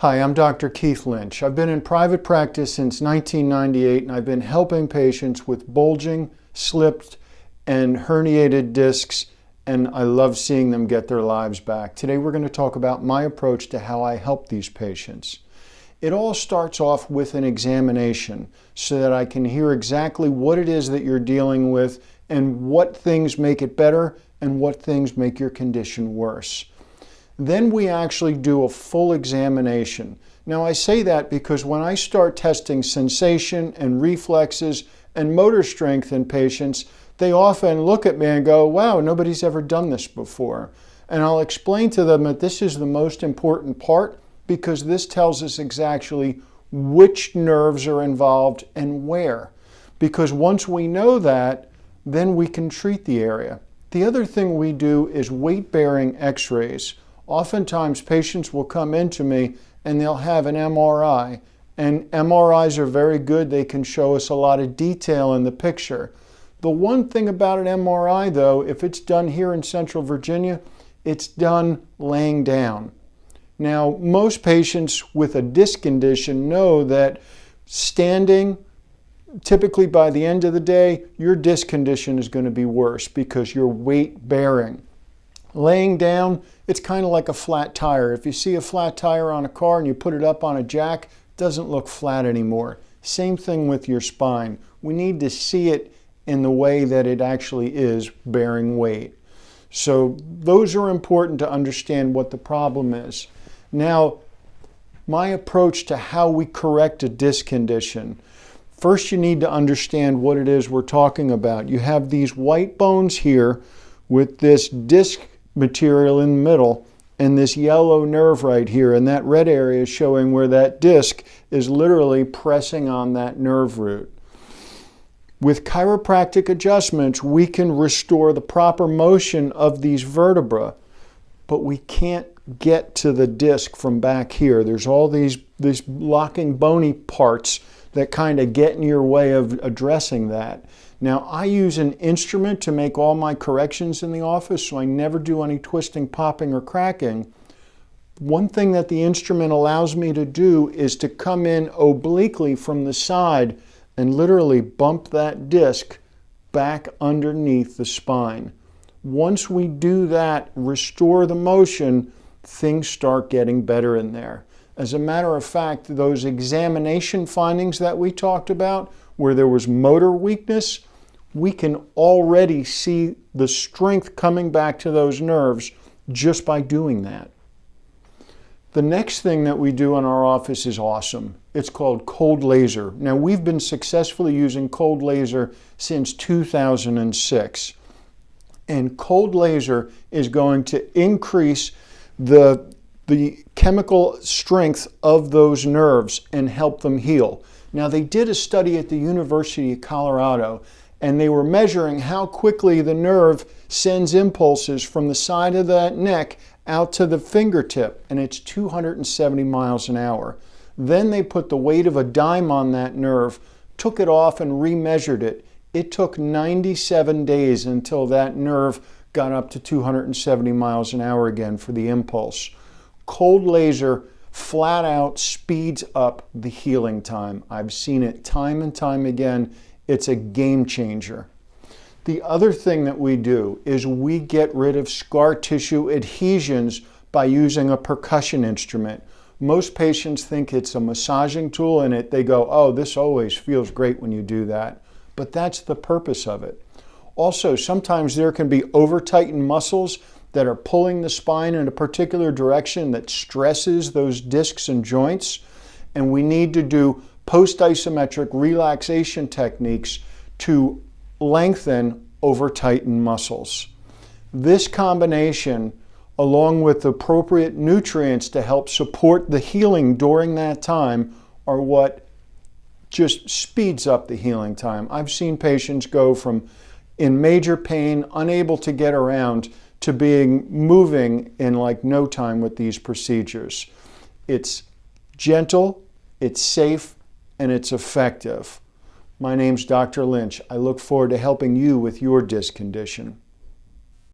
Hi, I'm Dr. Keith Lynch. I've been in private practice since 1998 and I've been helping patients with bulging, slipped, and herniated discs, and I love seeing them get their lives back. Today we're going to talk about my approach to how I help these patients. It all starts off with an examination so that I can hear exactly what it is that you're dealing with and what things make it better and what things make your condition worse. Then we actually do a full examination. Now I say that because when I start testing sensation and reflexes and motor strength in patients, they often look at me and go, wow, nobody's ever done this before. And I'll explain to them that this is the most important part because this tells us exactly which nerves are involved and where. Because once we know that, then we can treat the area. The other thing we do is weight-bearing x-rays. Oftentimes patients will come into me and they'll have an MRI, and MRIs are very good. They can show us a lot of detail in the picture. The one thing about an MRI though, if it's done here in Central Virginia, it's done laying down. Now most patients with a disc condition know that standing, typically by the end of the day, your disc condition is going to be worse because you're weight bearing. Laying down, it's kind of like a flat tire. If you see a flat tire on a car and you put it up on a jack, it doesn't look flat anymore. Same thing with your spine. We need to see it in the way that it actually is bearing weight. So those are important to understand what the problem is. Now, my approach to how we correct a disc condition. First, you need to understand what it is we're talking about. You have these white bones here with this disc material in the middle and this yellow nerve right here, and that red area is showing where that disc is literally pressing on that nerve root. With chiropractic adjustments, we can restore the proper motion of these vertebrae, but we can't get to the disc from back here. There's all these locking bony parts that kind of get in your way of addressing that. Now, I use an instrument to make all my corrections in the office, so I never do any twisting, popping, or cracking. One thing that the instrument allows me to do is to come in obliquely from the side and literally bump that disc back underneath the spine. Once we do that, restore the motion, things start getting better in there. As a matter of fact, those examination findings that we talked about, where there was motor weakness, we can already see the strength coming back to those nerves just by doing that. The next thing that we do in our office is awesome. It's called cold laser. Now, we've been successfully using cold laser since 2006. And cold laser is going to increase the chemical strength of those nerves and help them heal. Now, they did a study at the University of Colorado, and they were measuring how quickly the nerve sends impulses from the side of that neck out to the fingertip, and it's 270 miles an hour. Then they put the weight of a dime on that nerve, took it off and remeasured it. It took 97 days until that nerve got up to 270 miles an hour again for the impulse. Cold laser flat out speeds up the healing time. I've seen it time and time again. It's a game changer. The other thing that we do is we get rid of scar tissue adhesions by using a percussion instrument. Most patients think it's a massaging tool and they go, oh, this always feels great when you do that. But that's the purpose of it. Also, sometimes there can be over-tightened muscles that are pulling the spine in a particular direction that stresses those discs and joints, and we need to do post-isometric relaxation techniques to lengthen over-tightened muscles. This combination, along with appropriate nutrients to help support the healing during that time, are what just speeds up the healing time. I've seen patients go from in major pain, unable to get around, to being moving in like no time with these procedures. It's gentle, it's safe, and it's effective. My name's Dr. Lynch. I look forward to helping you with your disc condition.